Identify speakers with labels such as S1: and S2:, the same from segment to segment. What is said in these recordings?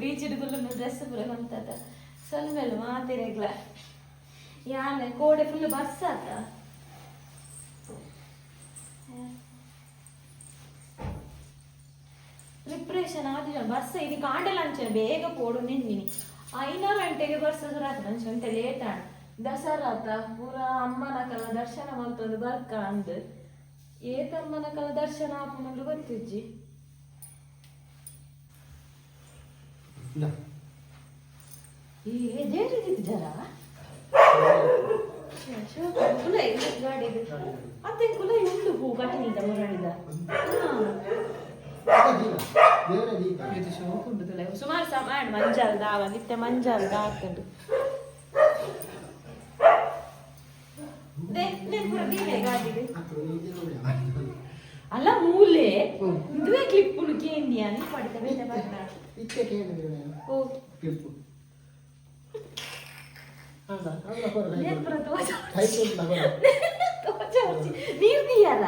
S1: beach ಹಿಡ್ಕೊಂಡು dress ಪೂರ ಬಂತದ ಸೊಲ್ಮೆಲ್ಲ ಮಾತಿರೆಗ್ಲ ಯಾನೆ ಕೋಡೆ ಫುಲ್ ಬಸ್ ಆತ ಪ್ರಿಪ್ರೇಷನ್ ಆದಿಲ್ಲ ಬಸ್ ಇದು ಕಾಂಡಲ್ಲ ಅಂಚನೆ ಬೇಗ ಪೋಡು ನಿನ್ನಿನಿ 5 ಗಂಟೆಗೆ ಬಸ್ ಸುರಾತ ಅಂಚೆ ಲೇಟ್ ಆಣ ದಸರಾತ ಪೂರ ಅಮ್ಮನಕಲ್ಲ ದರ್ಶನ ಮಂತೊಂದು ಬರ್ಕ ಅಂದ್ ಏತಮ್ಮನಕಲ್ಲ ದರ್ಶನ ಆಪುನಂದು ಗೊತ್ತಿಜ್ಜಿ ಈ ದೇವ್ರಿದ್ದು ಜರ ಕುಲ ಗಾಡಿದು ಮತ್ತೆ ಕುಲ ಉಂಟು ಹೂ ಕಟ್ಟಿನಿಂದ ಹೊರಡಿದ ಇದು ಶೋಕ್ ಉಂಟು ಸುಮಾರು ಸಮಾನ ಮಂಜಾಲ್ ದಾವ ನಿತ್ಯ ಮಂಜಾಲ್ ಹಾಕೊಂಡು ಅಲ್ಲ ಮೂಲೆ ಇದುವೇ ಕ್ಲಿಪ್ ಉಳುಕಿ ಇಂಡಿಯಾ ನೀ ಪಡಿತ ಬೇಡ ಬರ್ನ
S2: ಇತ್ತೆ ಕೇಳಿದ್ರೆ ಓ ಕ್ಲಿಪ್ ಹೌದಾ ಅವಳ ಕೊರ ನೇರ್ ಪ್ರತೋ ಕೈತು ನಗರ ತೋಚಿ ನೀರ್ ದಿಯಾಲ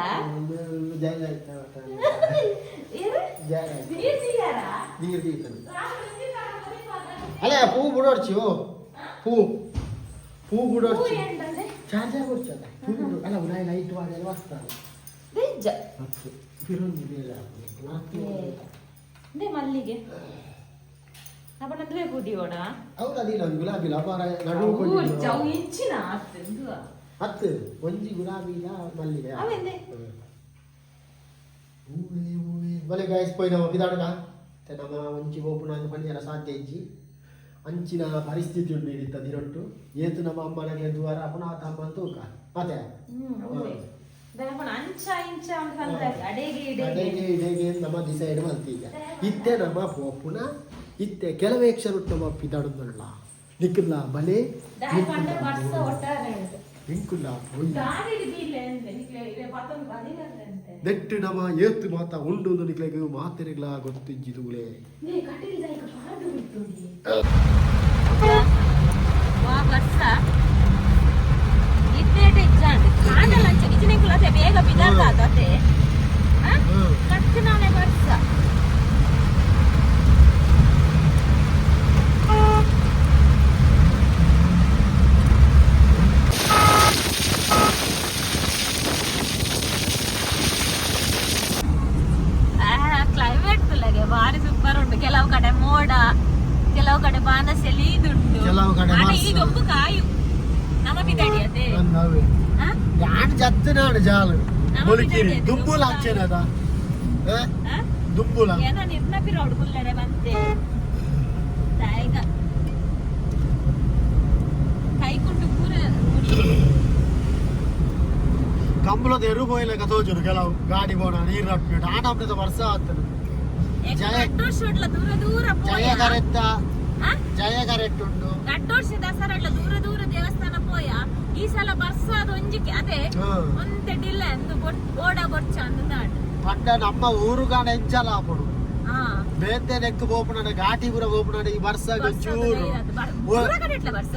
S2: ಜಾಗ ಆಯ್ತಾ ಏನು ಜಾಗ ನೀರ್ ದಿಯಾಲ ನೀರ್ ದಿಯತ ಅಲ್ಲ ಪೂ ಬುಡೋಡ್ಚಿ ಓ ಪೂ ಬುಡೋಡ್ಚಿ ಚಾರ್ಜರ್ ಕೊಡ್ಚಲ್ಲ ಪೂ ಅಲ್ಲ ಉನಾಯಿ ಲೈಟ್ ವಾಡಿ ಎಲ್ಲ ವಸ್ತಾನೆ
S1: ಬೆಜ್ಜ
S2: ಮತ್ತೆ ಫಿರೋಂಜಿ ಬೇಡ
S1: ದೇ ಮಲ್ಲಿಗೆ ಅವನಂದ್ರೆ ಬುಡಿಯೋಣ
S2: ಹೌದು ಅದಿಲ್ಲ ಒಂದು ಗುಲಾಬಿ ಲಪಾರ ನಡು
S1: ಕೊಂಡು ಜಾವು ಇಂಚಿನ ಅತ್ತು
S2: ಹತ್ತು ಒಂಜಿ ಗುಲಾಬಿ ಇಲ್ಲ ಮಲ್ಲಿಗೆ
S1: ಅವೆಂದೆ
S2: ಹೂವೆ ಬಲೆ ಗೈಸ್ ಪೋಯ್ ನಾವು ಬಿದಾಡಗ ನಮ್ಮ ಒಂಜಿ ಓಪುನ ಪಣಿಯರ ಸಾಧ್ಯ ಇಜ್ಜಿ ಅಂಚಿನ ಪರಿಸ್ಥಿತಿ ಉಂಡು ಇಡಿತ್ತ ದಿರೊಟ್ಟು ಏತು ನಮ್ಮ ಅಮ್ಮನಿಗೆ ದ್ವಾರ ಪುನಃ ತಮ್ಮ ತೂಕ ಮತ್ತೆ ಅಡೆಗೆ ನಮ್ಮ ಡಿಸೈಡ್ ಮಾಡ್ತೀಗ ಇತ್ತೆ ನಮ್ಮ ಪೋಪುನ ಇತ್ತೆ ಕೆಲವೇ ಕ್ಷಣ ನಮ್ಮ ಪಿದಾಡುದಲ್ಲ ನಿಕ್ಕಲ್ಲ ಬಲೆ ನಿಂಕುಲ್ಲ ನೆಟ್ಟು ನಮ್ಮ ಏತು ಮಾತ ಉಂಡು ನಿಕ್ಲೆಗೆ ಮಾತೆರೆಗ್ಲ ಗೊತ್ತಿಜ್ಜಿದುಗಳೇ
S1: ಬೇಗ ಬಿಡಲ್ಲ ಅದೇ ಕಟ್ಟಿನಾನೆ ಬರ್ಸ ಕ್ಲೈಮೇಟ್ ತುಲಗೆ ಭಾರಿ ಸೂಪರ್ ಉಂಟು ಕೆಲವು ಕಡೆ ಮೋಡ ಕೆಲವು ಕಡೆ ಬಾನಸೆಲಿ ಇದುಂಟು ಇದೊಂದು ಕಾಯು ನಮ್ಮ ಬಿದ್ದಾಡಿ ಅದೇ
S2: ಯಾನ್ ಜತ್ತು ನಾಡು ಜಾಲು ಮೊಲಿಕಿರಿ ದುಂಬುಲ ಹಚ್ಚೇನದ ದುಂಬುಲ
S1: ಏನ ನಿರ್ನಪಿ ರೋಡ್ ಕುಲ್ಲರೆ ಬಂತೆ ತಾಯಿಗ ಕೈಕೊಂಡು ಪೂರ
S2: ಕಂಬಳದ ಎರು ಹೋಯ್ಲ ಕಥೋಜರು ಕೆಲವು ಗಾಡಿ ಬೋಣ ನೀರು ನಟ್ಬಿಟ್ಟು ಆಟ ಅಮೃತ ವರ್ಷ ಆಗ್ತದೆ ಜಯ ಕರೆಕ್ಟ್ ಉಂಟು
S1: ಗಟ್ಟೋರ್ಸಿ ದಸರಾ ದೂರ ದೂರ ದೇವಸ್ಥಾನ ಪೋಯ ಈ ಸಲ ಬರ್ಸಾದ ಒಂಜಿಕೆ ಅದೇ ಒಂದೇ ಡಿಲ್ಲ ಎಂದು ಓಡ ಬೊಚ್ಚ ಅಂದಾಡು
S2: ಪಂಡ ನಮ್ಮ ಊರುಗಾಣ ಎಂಚಲ ಆಪಡು ಬೇತೆ ನೆಕ್ ಬೋಪುನ ಘಾಟಿಪುರ ಬೋಪುನ ಈ ಬರ್ಸಾಗ ಚೂರು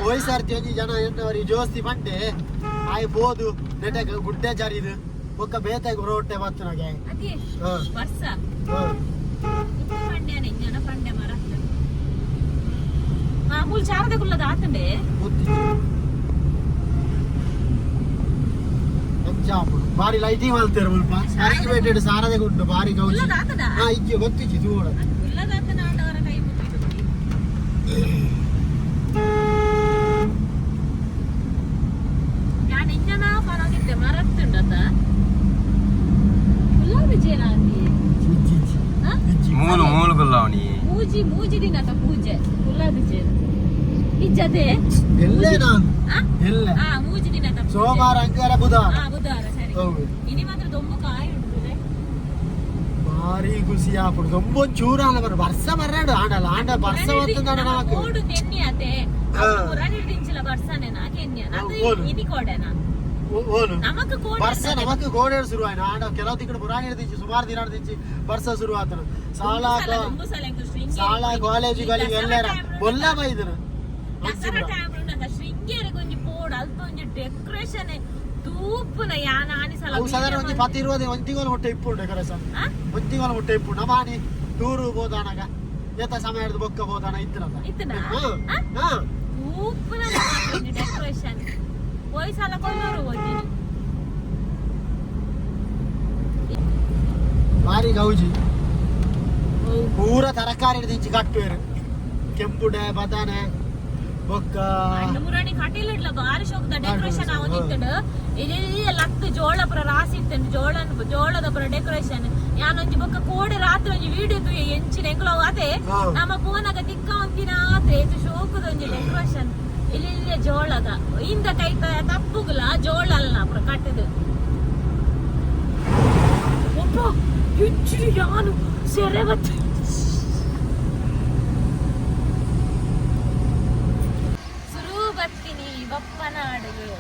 S2: ಹೋಯ್ಸರ್ತಿ ಒಂಜಿ ಜನ ಎಂಟವರಿ ಜೋಸ್ತಿ ಪಂಡೆ ಆಯ್ ಬೋದು ನೆಟೆ ಗುಡ್ಡೆ ಜಾರಿದು ಒಕ್ಕ ಬೇತೆ ರೋಟೆ ಬತ್ತು ನಗೆ
S1: ಬರ್ಸ ಪಂಡೆ ನೆಂಜನ ಪಂಡೆ ಮರ ಮಾಮೂಲು ಚಾರದೆ ಕುಲ್ಲದ ಆತಂಡೆ
S2: ಬಾರಿ ಲೈಟಿಂಗ್ ಮಾಡ್ತಾರೆ ಸ್ವಲ್ಪ ಅರೆಂಜ್ ಬೇಟೆಡ್ ಸಾರದೆ ಕೊಟ್ಟು ಬಾರಿ ಗೌಜಿ ಇಜ್ಜಿ ಗೊತ್ತಿಜ್ಜಿ ತೂಡ
S1: ನಾನು ಇಂಜನ ಪರವಾಗಿದ್ದೆ ಮರತ್ತುಂಡತ ಗುಲಾಬಿ ಜೇನ
S3: ಮೂಲು ಮೂಲು ಗುಲಾವಣಿ
S1: ಮೂಜಿ ದಿನದ ಪೂಜೆ ಗುಲಾಬಿ ಜೇನ ಇಜ್ಜದೆ
S2: ಎಲ್ಲೇ ನಾನು ಎಲ್ಲ
S1: ಮೂಜಿ ದಿನದ
S2: ಸೋಮವಾರ ಅಂಗಾರ ಬುಧವಾರ
S1: ಸರಿ ಇನಿ ಮಾತ್ರ ದೊಂಬು ಕಾಯಿ ಉಂಟು
S2: ಭಾರಿ ಖುಷಿ ಆಪುಡು ದೊಂಬು ಚೂರಾನ ಬರ ವರ್ಷ ಬರಡು ಆಡಲ್ಲ ಆಂಡ ವರ್ಷ ಹೊತ್ತಂದ ನಾಕು
S1: ಓಡು ನೆನ್ನಿ ಅತೆ ಪುರಾಣಿ ಡಿಂಚಲ ಬರ್ಸನೆ ನಾಕೆ ಎನ್ಯ ಅದು ಇನಿ ಕೋಡೆನಾ
S2: ಓನು
S1: ನಮಕ ಕೋಡೆ
S2: ವರ್ಷ ನಮಕ ಕೋಡೆ ಶುರು ಆಯ್ನ ಆಂಡ ಕೆಲವು ತಿಂಗಳು ಪುರಾಣಿ ದಿಂಚಿ ಸುಮಾರು ದಿನ ದಿಂಚಿ ವರ್ಷ ಶುರು ಆತನ ಸಾಲ ಕಾಲೇಜುಗಳಿಗೆ ಎಲ್ಲರ ಒಲ್ಲ ಬೈದರು
S1: ದಸರಾ ಟೈಮ್ ಉಂಟದ ಶೃಂಗೇರಿ ಕೊಂಚ ಪೋಡ್ ಅಲ್ಪ ಒಂಜಿ ಡೆಕೋರೇಷನ್ ತೂಪುನ ಯಾನ ಆನಿ ಸಲ
S2: ಸಾಧಾರಣ ಒಂಜಿ 10-20 ಒಂತಿಗೋಲ ಹೊಟ್ಟೆ ಇಪ್ಪು ಡೆಕೋರೇಷನ್ ಒಂತಿಗೋಲ ಹೊಟ್ಟೆ ಇಪ್ಪು ನಮಾನಿ ಟೂರು ಹೋದಾನಗ ಏತ ಸಮಯ ಹಿಡಿದು ಬೊಕ್ಕ ಹೋದಾನ ಇತ್ತಲ್ಲ
S1: ಇತ್ತನಾ
S2: ಹಾ
S1: ಉಪ್ಪುನ ಡೆಕೋರೇಷನ್ ಹೋಯ್ಸಲ ಕೊಂಡವರು ಓದಿನಿ
S2: ಭಾರಿ ಗೌಜಿ ಪೂರ ತರಕಾರಿ ಹಿಡಿದು ಕಟ್ಟುವೇರು ಕೆಂಪುಡೆ ಬದಾನೆ ಬೊಕ್ಕ
S1: ಮುರಾಣಿ ಕಟೀಲಿಡ್ಲ ಬಾರಿ ಶೋಕದ ಡೆಕೋರೇಷನ್ ಅವನಿತ್ತಂಡು ಇಲ್ಲಿ ಲತ್ತು ಜೋಳ ಪುರ ರಾಸಿ ಇತ್ತಂಡು ಜೋಳದ ಪುರ ಡೆಕೋರೇಷನ್ ಯಾನೊಂಜಿ ಬೊಕ್ಕ ಕೋಡೆ ರಾತ್ರಿ ಒಂಜಿ ವಿಡಿಯೋ ತು ಎಂಚಿನ ಎಂಕ್ಲೋ ಅದೇ ನಮ್ಮ ಫೋನಾಗ ತಿಕ್ಕ ಒಂದಿನ ಆದ್ರೆ ಇದು ಶೋಕದೊಂಜಿ ಡೆಕೋರೇಷನ್ ಇಲ್ಲಿ ಜೋಳದ ಇಂದ ಕೈ ತಪ್ಪುಗುಲ ಜೋಳ ಅಲ್ಲ ಪುರ ಕಟ್ಟದು ಒಬ್ಬ ಹೆಚ್ಚು ಯಾನು ಸೆರೆ ಬತ್ತು ಬಪ್ಪನ ಹಾಡುಗಳು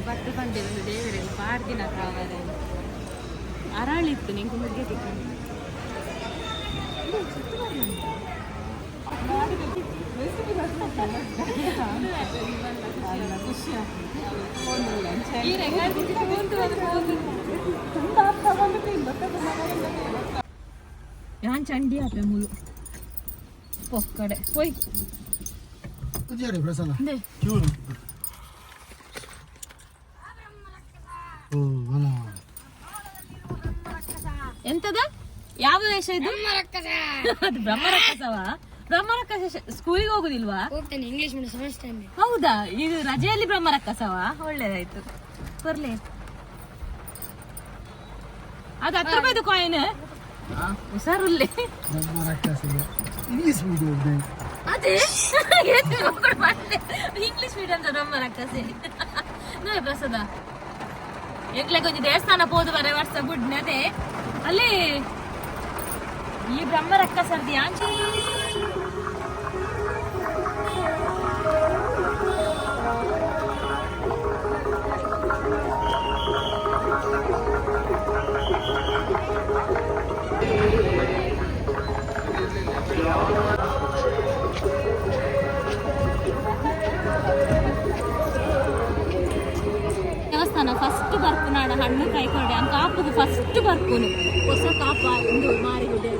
S1: ಪಟ್ಟು ಬಂದೆ ಒಂದು ದೇವರಲ್ಲಿ ಪಾಡ್ದಿನ ಕಾವರೆ ಅರಳಿತ್ತು ನಿಂಗೆ ಮುಗ್ಗೆ ಯಾನ್ ಚಂಡಿ ಆಪೆ ಮುಳು ಪೊಕ್ಕಡೆ ಹೋಯ್
S2: ಪ್ರಸಾದ ಚೂರು
S1: ಎಂತದ ಯಾವ ವೇಷ ಇದು ಅದು ಬ್ರಹ್ಮರಕ್ಕಸವ ಬ್ರಹ್ಮರಕ್ಕಸ ಸ್ಕೂಲಿಗೆ ಹೋಗುದಿಲ್ವಾ
S3: ಇಂಗ್ಲಿಷ್ ಮೀಡಿಯಂ
S1: ಹೌದಾ ಇದು ರಜೆಯಲ್ಲಿ ಬ್ರಹ್ಮರಕ್ಕಸವ ಒಳ್ಳೇದಾಯ್ತು ಬರ್ಲಿ ಅದು 10 ರೂಪಾಯಿದು ಕಾಯಿನ್ ಹುಷಾರುಲ್ಲಿ
S2: ಇಂಗ್ಲಿಷ್ ಮೀಡಿಯಂ
S1: ಅದೇ ಇಂಗ್ಲಿಷ್ ಮೀಡಿಯಂ ಬ್ರಹ್ಮರಕ್ಕಸೆ ನೋಡಿ ಪ್ರಸಾದ ಎಗ್ಲೆ ಕೊಂಚ ದೇವಸ್ಥಾನ ಹೋದು ಬರ ವರ್ಷ ಗುಡ್ನೆ ಅದೇ ಅಲ್ಲಿ ಈ ಬ್ರಹ್ಮರಕ್ಕಸರ್ದಿ ಆಂಚೆ ದೇವಸ್ಥಾನ ಫಸ್ಟ್ ಬರ್ಪುನಾಡ ಹಣ್ಣು ಕೈಕೊಂಡೆ ಆ ಕಾಪುಗೆ ಫಸ್ಟ್ ಬರ್ಪುನು ಹೊಸ ಕಾಪ ಒಂದು ಮಾರಿಗುಡ್ಡೆ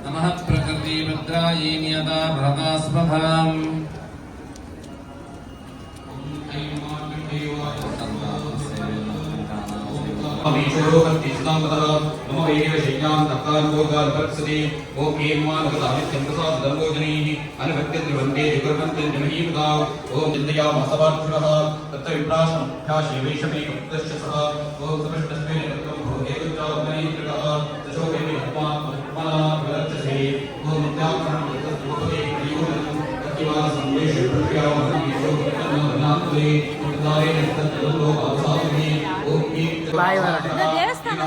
S4: नमः प्रकृति रुद्रायै नियता भरतास्मभराम् नमो वेदेव शय्यां तत्कार्मोगाल्पत्सति ओम एन्मानगतामित्यन्तसाधर्मोजनैः अनभक्त्यद्रवन्ते दिगुर्वन्त्यन्जमहीमतां ओम चिन्तयामसवाक्षुरः तत्तविप्राशमभ्याशेवैषमेकपुत्रश्च सः ओम समष्टस्मेन रक्तं भोगेरुद्रावगणैत्रकः दशोपेमि हत्मात्मना विरक्षसे ओम नित्याक्षरं यतस्तुभवे प्रयोजनं तत्किवासंवेशे प्रक्रियावहन्ति ओम उदारेण तत्तदलो अवसादने ओम
S1: ದೇವಸ್ಥಾನ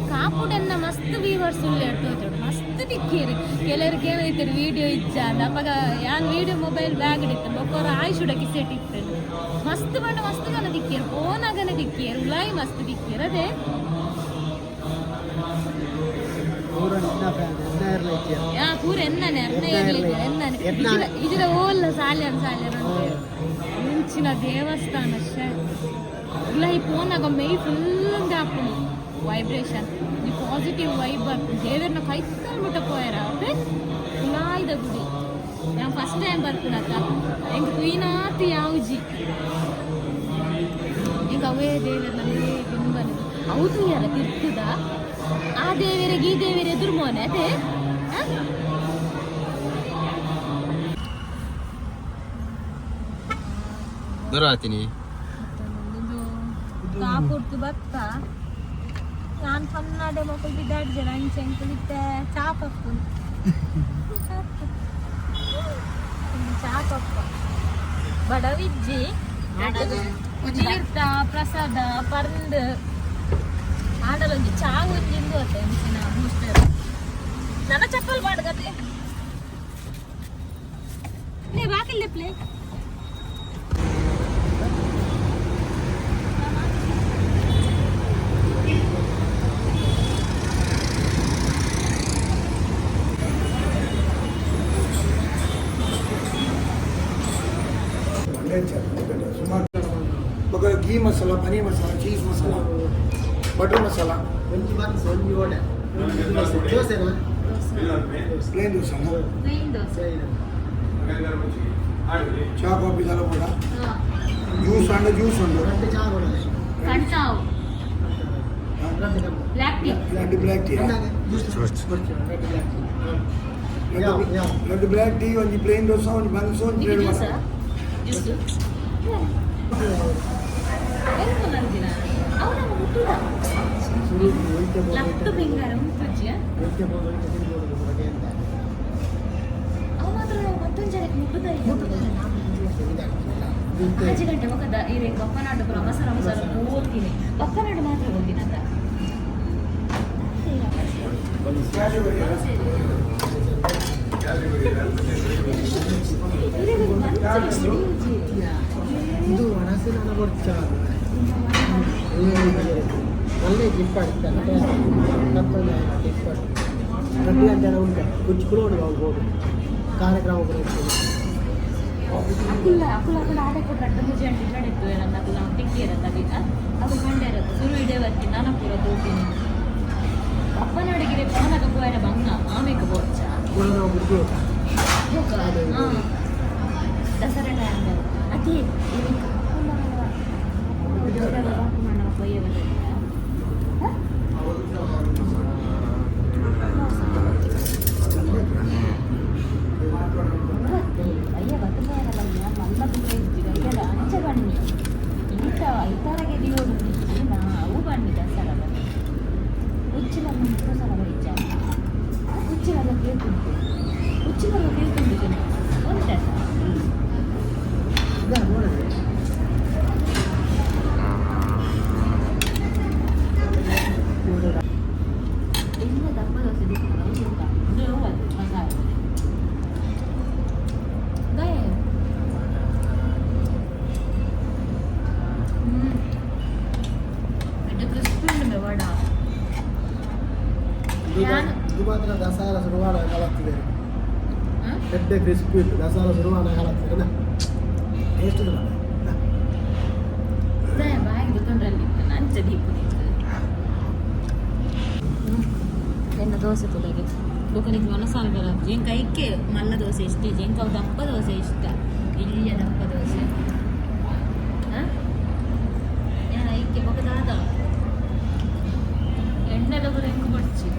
S1: ಕಾಪುಡೆನ್ನ ಮಸ್ತ್ ವ್ಯೂವರ್ಸ್ ಉಳ್ಳೆ ಇರ್ತೋಚೋಡು ಮಸ್ತ್ ತಿಕ್ಕೇರಿ ಕೆಲವ್ರಿಗೆ ಏನೈತೆ ವಿಡಿಯೋ ಇಜ್ಜ ನಮಗ ಯಾನ್ ವಿಡಿಯೋ ಮೊಬೈಲ್ ಬ್ಯಾಗ್ ಇಡಿತ್ತು ಒಬ್ಬರು ಆಯುಷುಡಕ್ಕೆ ಸೆಟ್ ಇತ್ತು ಮಸ್ತ್ ಬಣ್ಣ ಮಸ್ತ್ ಗನ ದಿಕ್ಕೇರು ಫೋನಾಗನ ದಿಕ್ಕೇರು ಉಲಾಯಿ ಮಸ್ತ್ ದಿಕ್ಕೇರು ಅದೇ ಪೂರ ಎನ್ನನೆ ಅರ್ಥ ಇರ್ಲಿಕ್ಕೆ ಎನ್ನನೆ ಇದ್ರ ಓಲ್ಲ ಸಾಲ್ಯನ್ ಅಂತೇಳಿ ಮುಂಚಿನ ದೇವಸ್ಥಾನ ಉಲಾಯಿ ಫೋನಾಗ ಮೈ ಫುಲ್ ಹಾಕೊಂಡು ವೈಬ್ರೇಷನ್ ಈ ಪಾಸಿಟಿವ್ ವೈಬ್ ಬರ್ತು ದೇವರನ್ನ ಕೈ ಮುಟ್ಟ ಪೋಯಾರ ಅಂದ್ರೆ ಉಲಾಯ್ದ ಗುಡಿ ನಾನು ಫಸ್ಟ್ ಟೈಮ್ ಬರ್ತೀನಕ್ಕ ಹೆಂಗೆ ಕುಯ್ನಾತಿ ಯಾವ್ಜಿ ಈಗ ಅವೇ ದೇವರನಲ್ಲಿ ತುಂಬ ಹೌದು ಯಾರ ತಿರ್ತದ ಆ ದೇವರಿಗೆ ಈ ದೇವರ ಎದುರು ಮೋನೆ ಅದೇ
S2: ದೊರಾತೀನಿ
S1: ಕಾಪುರ್ತು ಭತ್ತ ನಾನು ಕನ್ನಡ ಮಕ್ಕಳು ಬಿದ್ದಾಡ್ ಜನ ಅಂಚೆ ಅಂಕಲಿತ್ತೆ ಚಾಪಪ್ಪು ಚಾಪಪ್ಪ ಬಡವಿಜ್ಜಿ ತೀರ್ಥ ಪ್ರಸಾದ ಪರ್ಂಡ್ ಆಡಲೊಂದು ಚಾವು ಒಂಜಿಂದು ಅತ್ತೆ ಅಂಚಿನ ಬೂಸ್ಟರ್ ನನ್ನ ಚಪ್ಪಲ್ ಬಾಡ್ಗತ್ತೆ ನೀ ಬಾಕಿಲ್ಲ ಪ್ಲೇ
S3: बघा घी मसाला paneer masala cheese masala butter masala plain dosa ना चहा कॉफी झाला बघा ಜ್ಯೂಸ್ ಉಂಟು
S1: ಕಣ್ಸಾವು black tea
S3: laddu black tea laddu black tea ಒಂದು ಪ್ಲೇನ್ ದೋಸೆ ಒಂದು ಬನ್ಸು ಒಂದು ಬ್ರೆಡ್ ಮಸಾಲ
S1: ಜ್ಯೂಸ್ ಲತ್ತು ಬೆಂಗಾರ ಮುಟ್ಟುಜ್ಜಿಯ ಅವ ಮಾತ್ರ ಮತ್ತೊಂದು ಜನಕ್ಕೆ ಮುಟ್ಟುತ್ತಾರೆ ಆಚೆ ಗಂಟೆ ಮುಖದ ಇರೇ ಬಪ್ಪನಾಡು ಅವಸರ ಓದ್ತೀನಿ ಬಪ್ಪನಾಡು ಮಾತ್ರ ಓದ್ತೀನಿ ಅಂತ
S2: ಇದು ಹಣಸಿನ ಒಳ್ಳೆ ಜಿಪ್ಪಾಡ್ತ ಗಟ್ಟಿ ಅಂತ ಉಂಟು ಕುಚ್ಚಿಗಳು ಹೋಗ್ಬೋದು ಕಾರ್ಯಕ್ರಮ
S1: ಅಕ್ಕುಲ್ಲ ಅಕ್ಕುಲ್ಲ ಆಡೆ ಕೊಟ್ಟು ಮುಜೆ ಅಂಟಿ ನಡೆತ್ತು ನನ್ನ ಅಕ್ಕುಲ್ಲ ಟಿಕ್ಕಿ ಇರತ್ತ ಅದು ಗಂಡೆ ಇರುತ್ತೆ ಸುರು ಇಡೇ ಬರ್ತೀನಿ ನಾನು ಪೂರ ಹೋಗ್ತೀನಿ ಅಪ್ಪನಡಿಗೆ ಫೋನಾಗ ಪೋಯರ ಬಂಗ ಆಮೇಲೆ ಬೋರ್ಚ ದಸರಾ ಟೈಮ್ ಅದೇ ಪೊಯ್ಯ ಅಯ್ಯ ಬತ್ತಲ್ಲ ಮಲ್ಲ ಅಯ್ಯದ ಅಂಚೆ ಬನ್ನಿ ಇಂಥ ಐತಾರಗೆ ದಿಯೋಡು ಅವು ಬನ್ನಿ ದಸರಾ ಬನ್ನಿ ಉಚ್ಚಿನ ಮುಟ್ಟು ಸಲ ಬೈಜ ಉಚ್ಚಿನ ಕೇಳ್ತಿದ್ದೆ ಉಚ್ಚಿನ ಕೇಳ್ತಿದ್ದೆ ಒಂದೇ ಇನ್ನು ದಪ್ಪ ದೋಸೆ
S2: ಇದು ಮಾತ್ರ ದಸರಾ ಶುರುವಾದ ಕಾಲತ್ತಿದೆ ದೊಡ್ಡ ಕ್ರಿಸ್ಪಿ ಇತ್ತು ದಸರಾ ಶುರುವಾದ ಕಾಲತ್ತಿದೆ ಎಷ್ಟು
S1: ಬಾಯಿಗೆ ದುಕಾನ್ರಲ್ಲಿ ಅಂಚೆ ದೀಪ ಎನ್ನ ದೋಸೆ ತುಳಿಗೆ ದುಕಾನಿಗೆ ಮನಸಾಲ ಬರೋದು ಎಂಕ ಇಕ್ಕೆ ಮಲ್ಲ ದೋಸೆ ಇಷ್ಟ ಎಂಕ ದಪ್ಪ ದೋಸೆ ಇಷ್ಟ ಇಲ್ಲಿಯ ದಪ್ಪ ದೋಸೆ ಏನ ಇಕ್ಕೆ ಬೊಕದಾದ ಎಣ್ಣೆಲ್ಲ ಬರೋ ಹೆಂಗೆ ಬಡ್ಚಿ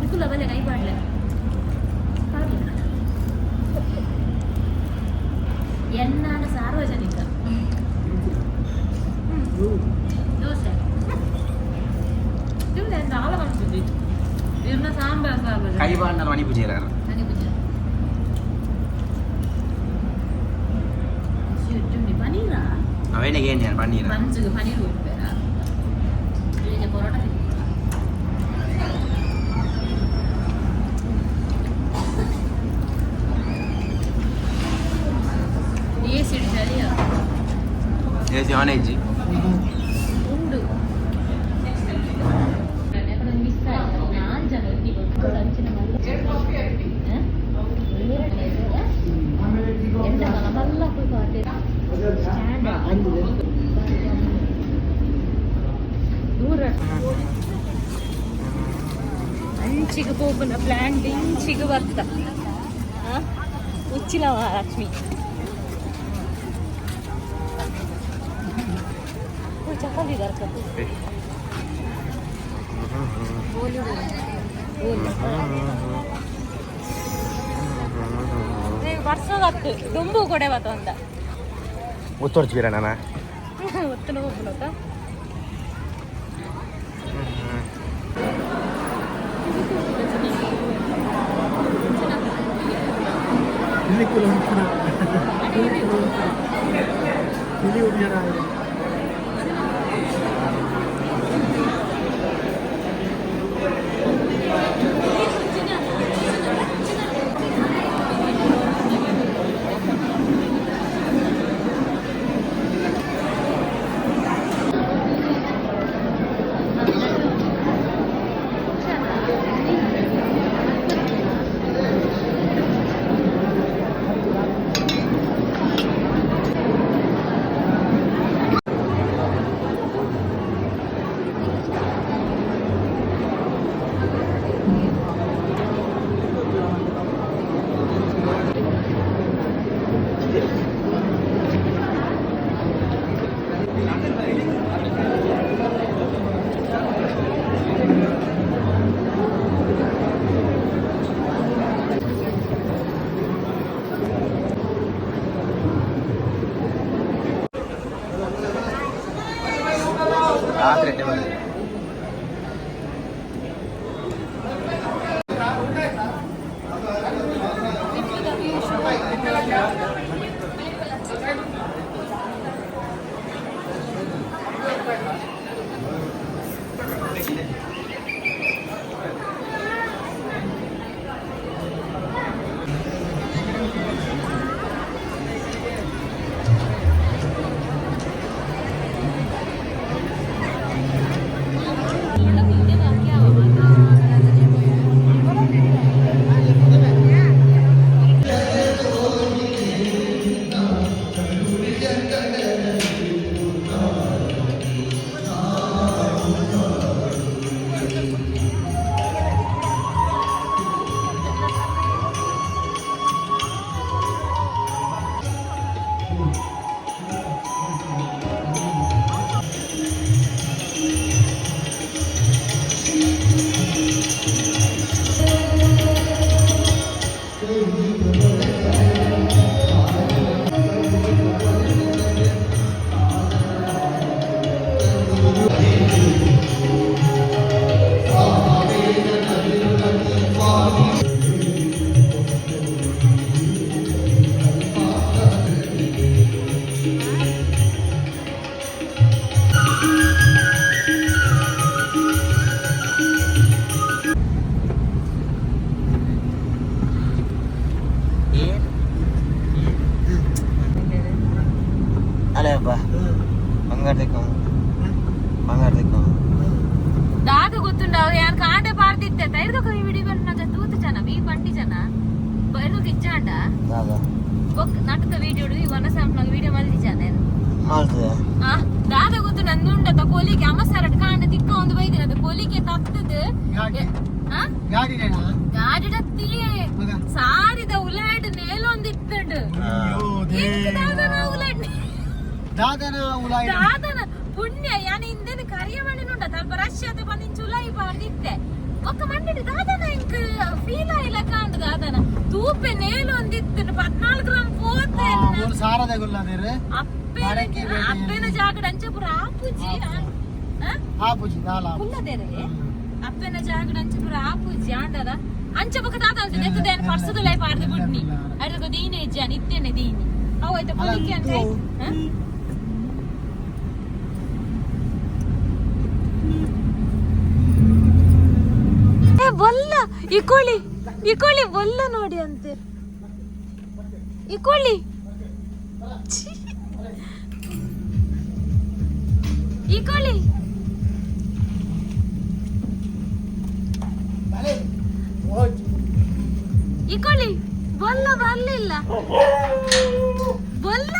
S1: ಬಿಕ್ಕುಲ ಬಲೆ ಕೈ ಬಾಡ್ಲೆ ಎನ್ನಾನ ಸಾರ್ವಜನಿಕ ದೋಸೆ ತಿಂದೆ ಅಂತ ಆಳ ಮಾಡ್ತಿದ್ವಿ ಇವ್ರನ್ನ ಸಾಂಬಾರ್ ಸಾಂಬಾರ್
S5: ಕೈ ಬಾಂಡಲ್ಲ ಮಣಿ ಪೂಜೆ
S1: ಮನೆ ಪೂಜೆ ಪನೀರಾ
S5: ಅವೇನಿಗೆ ಏನು ಪನ್ನೀರ
S1: ಮಂಜಿಗೆ ಪನೀರ್ ಕೊಡ್ಬೇರಾ ಈಗ
S5: ಆನೆಜ್ಜಿ
S1: ಉಂಡು ಮಿಸ್ ಆಯ್ತು ನಾನು ಜನ ಅಂಚಿನ ಎಂತ ಮಲ್ಲ ದೂರ ಅಂಚಿಗೆ ಹೋಗುನ ಪ್ಲಾನ್ ಇಂಚಿಗೆ ಬರ್ತ ಉಚ್ಚಿಲ ಲಕ್ಷ್ಮಿ ಚಪ್ಪಲಿದಾರ ವರ್ಷದತ್ತು ದುಂಬು ಕೊಡೆ ಬತ್ತ ಅಂತ
S5: ಒತ್ತೊಡ್ಚೀರ ನಾನ
S1: ಒತ್ತನ ಹೋಗ್ಬಿಡತ್ತ
S5: ರಾತ್ರಿ
S1: ದಾದ ಗೊತ್ತುಂಡಾವ ಯಾರು ಕಾಂಡೆ ಪಾಡ್ದಿತ್ತೆ ತೈರ್ದೊಕ್ಕ ವಿಡಿ ಬಂದ ತೂತ ಜನ ಈ ಬಂಡಿ ಜನ ಬೈರ್ದೊಕ್ಕ ಇಚ್ಚಾಂಡ ನಾಟಕ ವಿಡಿಯೋ ವನ ಸಾಂಪ್ನಾಗ ವಿಡಿಯೋ ಮಲ್ದಿಚಾನೆ ದಾದ ಗೊತ್ತು ನಂದುಂಡ ಕೋಲಿಗೆ ಅಮ್ಮ ಸರಟ್ ಕಾಂಡ ತಿಕ್ಕ ಒಂದು ಬೈದಿನ ಅದು ಕೋಲಿಗೆ ತತ್ತದು ಗಾಡಿಡತ್ತಿ ಸಾರಿದ ಉಲಾಡ್ ನೇಲೊಂದಿತ್ತಂಡು ದಾದನ ಪುಣ್ಯ ಯಾನ ಹಿಂದೆ ಕರಿಯ ಮಣ್ಣಿನುಂಡ ಸ್ವಲ್ಪ ರಶ್ಯತೆ ಬಂದಿನ ಚುಲಾಯಿ ಪಾಡ್ದಿತ್ತೆ ಒಕ್ಕ ಮಂಡಿ ದಾದನ ಇಂಕ ಫೀಲ್ ಆಯಿಲ್ಲ ಕಾಂಡು ದಾದನ ತೂಪೆ ನೇಲೊಂದಿತ್ತು 14 ಗ್ರಾಮ್ ಪೋತೆ ಅಪ್ಪೆನ ಜಾಗಡ ಅಂಚಪುರ ಆಪುಜಿ ಕುಲ್ಲದೇರೆ ಅಪ್ಪೆನ ಜಾಗಡ ಅಂಚಪುರ ಆಪುಜಿ ಆಂಡದ ಅಂಚಪಕ್ಕ ದಾದ ಅಂತ ನೆತ್ತದೇನ ಪರ್ಸದಲೈ ಪಾಡ್ದೆ ಬಿಡ್ನಿ ಅಡ್ರಗ ದೀನೆ ಇಜ್ಜ ನಿತ್ಯನೆ ದೀನಿ ಅವೈತ ಪೊಲಿಕೆ ಅಂತ ಬೊಲ್ಲ ಇಕೋಳಿ ಬೊಲ್ಲ ನೋಡಿ ಅಂತೆ ಇಕೋಳಿ ಈ ಕೋಳಿ ಈ ಕೋಳಿ ಬೊಲ್ಲ ಬರ್ಲಿಲ್ಲ ಬೊಲ್ಲ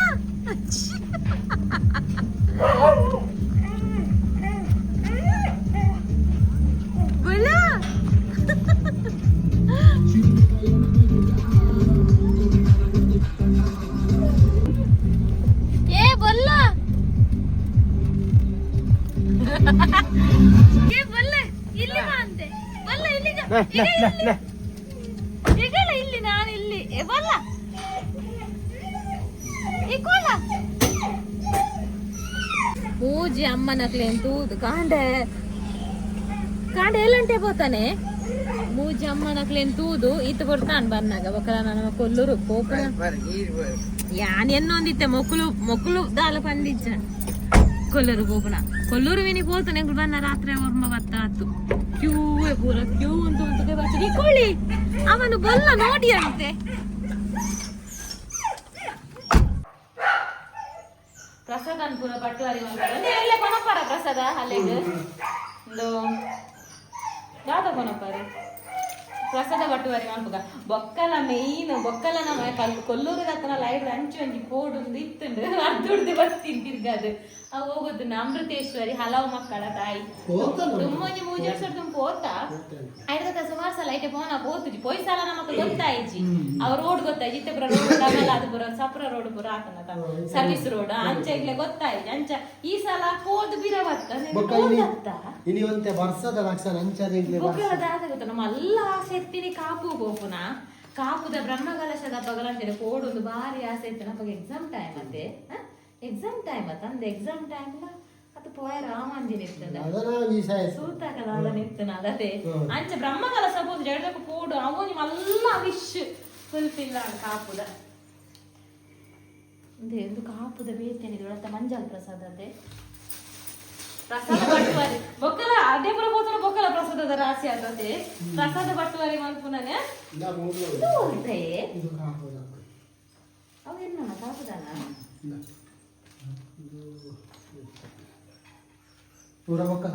S1: ಬೊಲ್ಲ ಏ ಬೊಲ್ಲ ಏ ಬೊಲ್ಲ ಇಲ್ಲಿ ಬಾ ಅಂತೆ ಬೊಲ್ಲ ಇಲ್ಲಿಗ ಈಗಲ್ಲ ಇಲ್ಲಿ ನಾನು ಇಲ್ಲಿ ಏ ಬೊಲ್ಲ ಈ ಕೋಲ ಮೂಜಿ ಅಮ್ಮನಕ್ಲೆ ತೂದು ಕಾಂಡೆ ಕಾಂಡೆ ಎಲ್ಲಂಟೆ పోతాನೆ ಮೂಜಿ ಅಮ್ಮನಕ್ಲೆ ತೂದು ಈತ ಬರ್ತಾನೆ ಬನ್ನಾಗ ಬಕಲ ನನ್ನ ಕೊಲ್ಲೂರು ಕೋಪ ಯಾನ್ ಎನ್ನೊಂದಿತ್ತೆ ಮೊಕ್ಕಲು ದಾಲ ಪಂದಿಜ್ಜ ಕೊಲ್ಲೂರು ಗೋಪನ ಕೊಲ್ಲೂರು ವಿನಿ ಪೋತಾನೆ ಬನ್ನ ರಾತ್ರಿ ವರ್ಮ ಬತ್ತಾತು ಕ್ಯೂವೆ ಪೂರ ಕ್ಯೂ ಅಂತ ಬರ್ತೀನಿ ಕೋಳಿ ಅವನು ಬಲ್ಲ ನೋಡಿ ಅಂತೆ ಪ್ರಸಾದ ಅನ್ಪುರ ಪಟ್ಟುವಾರಿ ಎಲ್ಲ ಕೊನಪ್ಪಾರ ಪ್ರಸಾದ ಅಲ್ಲಿಗೆ ಒಂದು ಯಾವ್ದ ಕೊನಪ್ಪಾರಿ ಪ್ರಸಾದ ಪಟ್ಟುವಾರಿ ಮಾಡ್ಬೇಕ ಬೊಕ್ಕಲ ಮೇಯ್ನ್ ಬೊಕ್ಕಲ ನಮ್ಮ ಕೊಲ್ಲೂರು ಹತ್ರ ಲೈಟ್ ಹಂಚು ಒಂಜಿ ಕೋಡು ಇತ್ತುಂಡು ಅರ್ದುಡ್ದು ಬರ್ತೀನಿ ತಿರ್ಗದು ಅವು ಹೋಗುದು ಅಮೃತೇಶ್ವರಿ ಹಲವು ಮಕ್ಕಳ ತಾಯಿ ತುಂಬೊಂಜಿ ಮೂಜಿ ವರ್ಷ ತುಂಬ ಪೋತಾ ಐದಕ್ಕ ಸುಮಾರು ಸಲ ಐಟೆ ಪೋನ ಪೋತುಜಿ ಪೊಯ್ ಸಲ ನಮಕ್ ಗೊತ್ತಾಯ್ಜಿ ಅವ ರೋಡ್ ಗೊತ್ತಾಯ್ಜಿ ಇತ್ತಪುರ ರೋಡ್ ಡಮಲಾದಪುರ ಸಪ್ರ ರೋಡ್ ಪುರ ಆತನಕ ಸರ್ವಿಸ್ ರೋಡ್ ಅಂಚ ಇಗ್ಲೆ ಗೊತ್ತಾಯ್ಜಿ ಅಂಚ ಈ ಸಲ ಹೋದ್ ಬಿರ ಬತ್ತ
S2: ಇನಿ ಒಂತೆ ವರ್ಷದ ಲಕ್ಷ ಅಂಚದೆ
S1: ಗೊತ್ತ ನಮ್ಮ ಎಲ್ಲ ಸೆತ್ತಿನಿ ಕಾಪು ಗೋಪುನ ಕಾಪುದ ಬ್ರಹ್ಮಕಲಶದ ಹಬ್ಬಗಳಂತೇಳಿ ಕೋಡೊಂದು ಭಾರಿ ಆಸೆ ಇತ್ತು ನಮಗೆ ಎಕ್ಸಾಮ್ ಟೈಮ್ ಮತ್ತೆ ಎಕ್ಸಾಮ್ ಟೈಮ್ ಅಂದ ಎಕ್ಸಾಮ್ ಟೈಮ್ ಅದು ಪೋಯ ರಾಮಾಂಜಿನ ಇರ್ತದೆ ಸೂತಾಕದ ಅದನ್ನ ಇರ್ತನ ಅದೇ ಅಂಚ ಬ್ರಹ್ಮಕಲಶ ಹೋದ್ ಜಡಕ ಕೋಡು ಅವನಿ ಮಲ್ಲ ವಿಶ್ ಫುಲ್ಫಿಲ್ ಆಡ ಕಾಪುದ ಒಂದು ಕಾಪುದ ಬೇತೇನೆ ಒಳತ ಮಂಜಲ್ ಪ್ರಸಾದ ಅದೇ ಪ್ರಸಾದ ಪಟ್ಟುವಾರಿ ಬೊಕ್ಕಲ ಅದೇ ಪುರ ಹೋತನ ಬೊಕ್ಕಲ ಪ್ರಸಾದದ ರಾಶಿ ಆದದೆ ಪ್ರಸಾದ ಪಟ್ಟುವಾರಿ ಮಲ್ಪುನನೆ ಅವೇನ ಕಾಪುದನ
S2: ಪೂರ ಬೊಕ್ಕ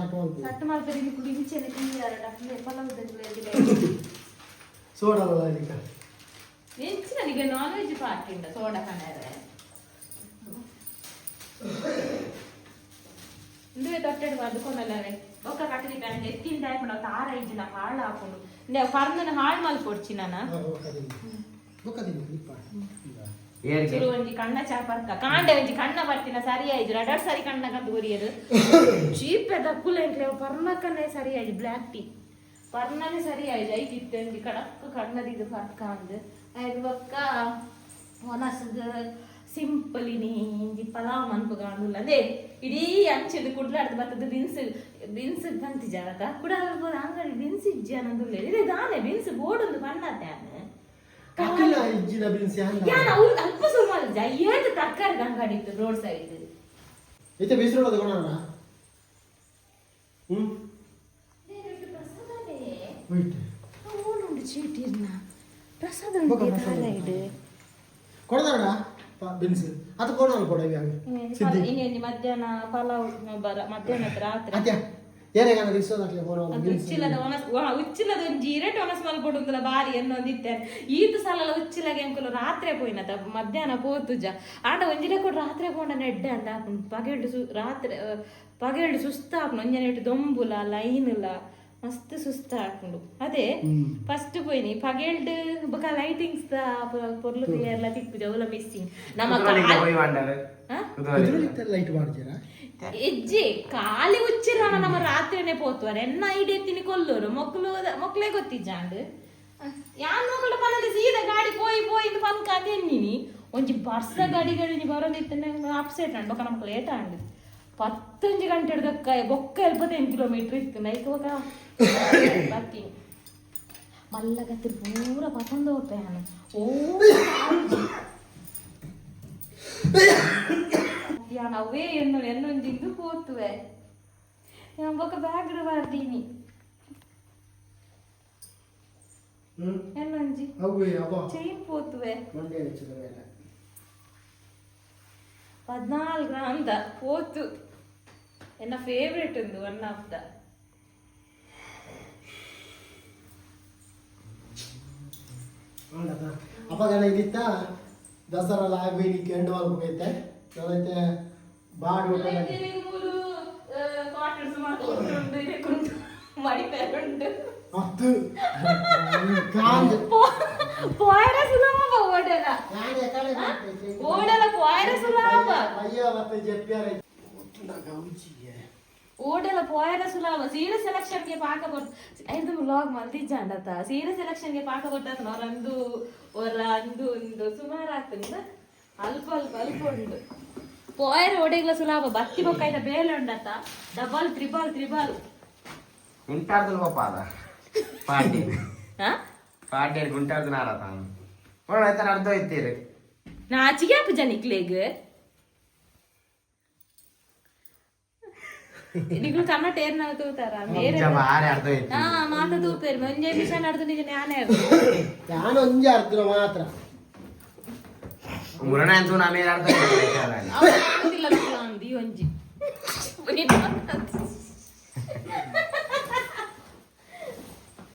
S1: ಸಟ್ಟು ಮಾಡ್ತಾರೆ ಕುಡಿ ಇಂಚೆನೆ ತಿಂದಿದ್ದಾರೆ ಡಾಕ್ಟರ್ ಪಲಾವ್
S2: ಸೋಡಾ ಬಲಾಲಿಕ
S1: ಹೆಚ್ಚಿನನಿಗೆ ನಾನ್ ವೆಜ್ ಪಾರ್ಟಿಂದ ಸೋಡಾ ಕಣ್ಣಾರೆ ಇಂದುವೆ ತೊಟ್ಟೆಡು ಬದುಕೊಂಡಲ್ಲವೇ ಬೊಕ್ಕ ಕಟ್ಟಲಿ ಪ್ಯಾಂಟ್ ಎತ್ತಿಂದ ಹಾಕೊಂಡು ತಾರ ಇಜ್ಜಿನ ಹಾಳು ಹಾಕೊಂಡು ಪರ್ದನ ಹಾಳು ಮಲ್ಕೊಡ್ಚಿ ನಾನು ಚುರು ಒಂಜಿ ಕಣ್ಣ ಚಾಪರ್ಕ ಕಾಂಡೆ ಒಂಜಿ ಕಣ್ಣ ಬರ್ತಿನ ಸರಿ ಆಯ್ತು ರಡರ್ ಸರಿ ಕಣ್ಣ ಕಂದು ಉರಿಯರು ಚೀಪೆ ದಕ್ಕುಲ ಎಂಟ್ಲೆ ಪರ್ನಕ್ಕನ್ನೇ ಸರಿ ಆಯ್ತು ಬ್ಲ್ಯಾಕ್ ಟೀ ಪರ್ನನೇ ಸರಿ ಆಯ್ತು ಐತಿತ್ತು ಒಂಜಿ ಕಡಕ್ ಕಣ್ಣದಿದ್ದು ಪರ್ಕ ಅಂದು ಆಯ್ತು ಬೊಕ್ಕ ಒನಸದ ಸಿಂಪಲ್ ಇಂಜಿ ಪಲಾವ್ ಮನ್ಪುಗಾಂಡುಲ್ಲ ಅದೇ ಇಡೀ ಅಂಚೆದು ಕುಡ್ಲಾಡ್ದು ಬರ್ತದೆ ಬಿನ್ಸ್ ಬಂತಿ ಜಾರಕ ಕುಡ ಅಂಗಡಿ ಬಿನ್ಸ್ ಇಜ್ಜಿ ಅನ್ನೋದುಲ್ಲ ಇದೆ ದಾನೆ ಬಿನ್ಸ್ ಬೋರ್ಡೊಂದು ಬಣ್ಣತ್ತೆ ಅಲ್ಪ ಸುಮಾರು ಏನು ತರಕಾರಿ ಅಂಗಡಿ ಇತ್ತು ರೋಡ್ ಸೈಡ್
S2: ಇತ್ತೆ ಬಿಸಿಲು ತಗೊಂಡ
S1: ಚೀಟಿರ್ನ ಪ್ರಸಾದ
S2: ಕೊಡದಾಡ ಬಿನ್ಸಿ ಅದು ಕೊಡೋಣ ಕೊಡ
S1: ಹಿಂಗೆ ಮಧ್ಯಾಹ್ನ ಪಲಾವ್ ಮಧ್ಯಾಹ್ನ ರಾತ್ರಿ ಉಚ್ಚಿಲದ ಒಂಜಿ ಇರಟು ಒನಸ್ ಮಲ್ಪೊಡುಂದಲ ಬಾರಿ ಅನ್ನೊಂದಿತ್ತೆ ಈತ ಸಲ ಉಚ್ಚಿಲಗೆ ಅಂಕುಲು ರಾತ್ರಿ ಪೋಯಿನತ ಮಧ್ಯಾಹ್ನ ಪೋತುಜ ಆಂಡ ಒಂಜಿನ ಕೊಟ್ಟು ರಾತ್ರಿ ಪೋಂಡ ನೆಡ್ಡೆ ಅಂದ ಹಾಕೊಂಡು ಪಗೆಲ್ಡು ಸುಸ್ತ ಹಾಕೊಂಡು ಒಂಜನ ಇಟ್ಟು ದೊಂಬುಲ ಲೈನ್ಲ ಮಸ್ತ್ ಸುಸ್ತ ಹಾಕೊಂಡು ಅದೇ ಫಸ್ಟ್ ಪೋಯ್ನಿ ಪಗೆಲ್ಡು ಬೊಕ ಲೈಟಿಂಗ್ಸ್ ಪೊರ್ಲು ಎಲ್ಲ ತಿಕ್ಕುಜ ಅವಲ ಮಿಸ್ಸಿಂಗ್ ನಮ್ಮ
S2: ಲೈಟ್ ಮಾಡ್ತೀರಾ
S1: ಎಜ್ಜೆ ಖಾಲಿ ಉಚ್ಚಿರಾನ ನಮ್ಮ ರಾತ್ರಿನೇ ಪೋತುವರೆ ಎನ್ನ ಐಡಿಯಾ ತಿನಿ ಕೊಲ್ಲೂರು ಮೊಕ್ಲೇ ಗೊತ್ತಿಜ್ಜಾಂಡ್ ಯಾನ್ ಮಕ್ಕಳು ಪನ್ನದ ಸೀದಾ ಗಾಡಿ ಪೋಯಿ ಪನ್ಕ ಅದೆನ್ನಿನಿ ಒಂಜಿ ಬರ್ಸ ಗಾಡಿ ಬರೋದಿತ್ತನೆ ಅಪ್ಸೆಟ್ ಅಂಡ್ ಬೊಕ್ಕ ನಮ್ಗೆ ಲೇಟ್ ಆಂಡ್ 15 ಗಂಟೆ ಹಿಡ್ದಕ್ಕ ಬೊಕ್ಕ 75 ಕಿಲೋಮೀಟರ್ ಇತ್ತು ನೈಕ್ ಹೋಗ ಬರ್ತೀನಿ ಮಲ್ಲಗತ್ತಿ ಪೂರ ಪಸಂದ ಹೋಗ್ತೆ ನಾನು ಅವೇ ಎನ್ನೊಂಜಿಂದು ಪೋತುವೆ ಬೊಕ್ಕ ಬ್ಯಾಗ್ ಬರ್ದೀನಿ ಎನ್ನೊಂಜಿ ಚೈನ್ ಪೋತುವೆ 14 ಗ್ರಾಮ್ ಪೋತು ಎನ್ನ ಫೇವ್ರೇಟ್ ಉಂದು ಒನ್ ಆಫ್ ದ
S2: ಅಪ್ಪ ಗಣ ಇದಿತ್ತ ದಸರಾ ಆಗ್ಬೇಡಿ ಕೆಂಡು ಹೋಗ್ಬೇಕೈತೆ ನಾನೈತೆ ಬಾಡ್ ಹೋಟೆಲ್ ಹತ್ತು
S1: പോയര സുലഭ ഓടല ഓടല പോയര സുലഭ
S2: అయ్యో ಮತ್ತೆ చెప్పారు
S1: ಓಡಲ್ಲ ಪೋಯರ ಸುಲಭ ಸೀರೆ ಸೆಲೆಕ್ಷನ್ಗೆ ಪಾಕ ಕೊಟ್ಟು ಐದು ವ್ಲಾಗ್ ಮಲ್ತಿಜ್ಜಾಂಡತ ಸೀರೆ ಸೆಲೆಕ್ಷನ್ಗೆ ಪಾಕ ಕೊಟ್ಟದ ಅವರಂದು ಅಂದು ಒಂದು ಸುಮಾರು ಆಗ್ತದೆ ಅಲ್ಪ ಉಂಡು ಪೋಯರ ಒಡೆಗ್ಲ ಸುಲಭ ಬತ್ತಿ ಬೊಕ್ಕಾಯ್ತ ಬೇಲೆ ಉಂಡತ ಡಬಲ್ ತ್ರಿಬಲ್
S5: ಗುಂಟಾರ್ದು ಪಾದ ಪಾಟಿ ಪಾಟಿ ಗುಂಟಾರ್ದು ನಾರತ ಆಯ್ತಾರ ಅರ್ಧ ಹೋಯ್ತೀರಿ
S1: ನಾಚಿಗೆ ಅಪ್ಪ ಜನಿಕ್ಲೇಗ್ ನಿಗಳು ಕನ್ನಡ ಏರ್ನ ತೂತಾರ
S5: ಭಾರಿ ಅರ್ಧ ಹೋಯ್ತು
S1: ಹಾ ಮಾತ ತೂಪೇರು ಮುಂಜೆ ಮಿಷನ್ ನಡೆದು ನಿಜ ಜ್ಞಾನೇ
S2: ನಾನು ಒಂಜಿ ಅರ್ಧ ಮಾತ್ರ
S5: ಮುರಣ ಅಂತೂ ನಮಗೆ ಅರ್ಧ
S1: ಒಂಜಿ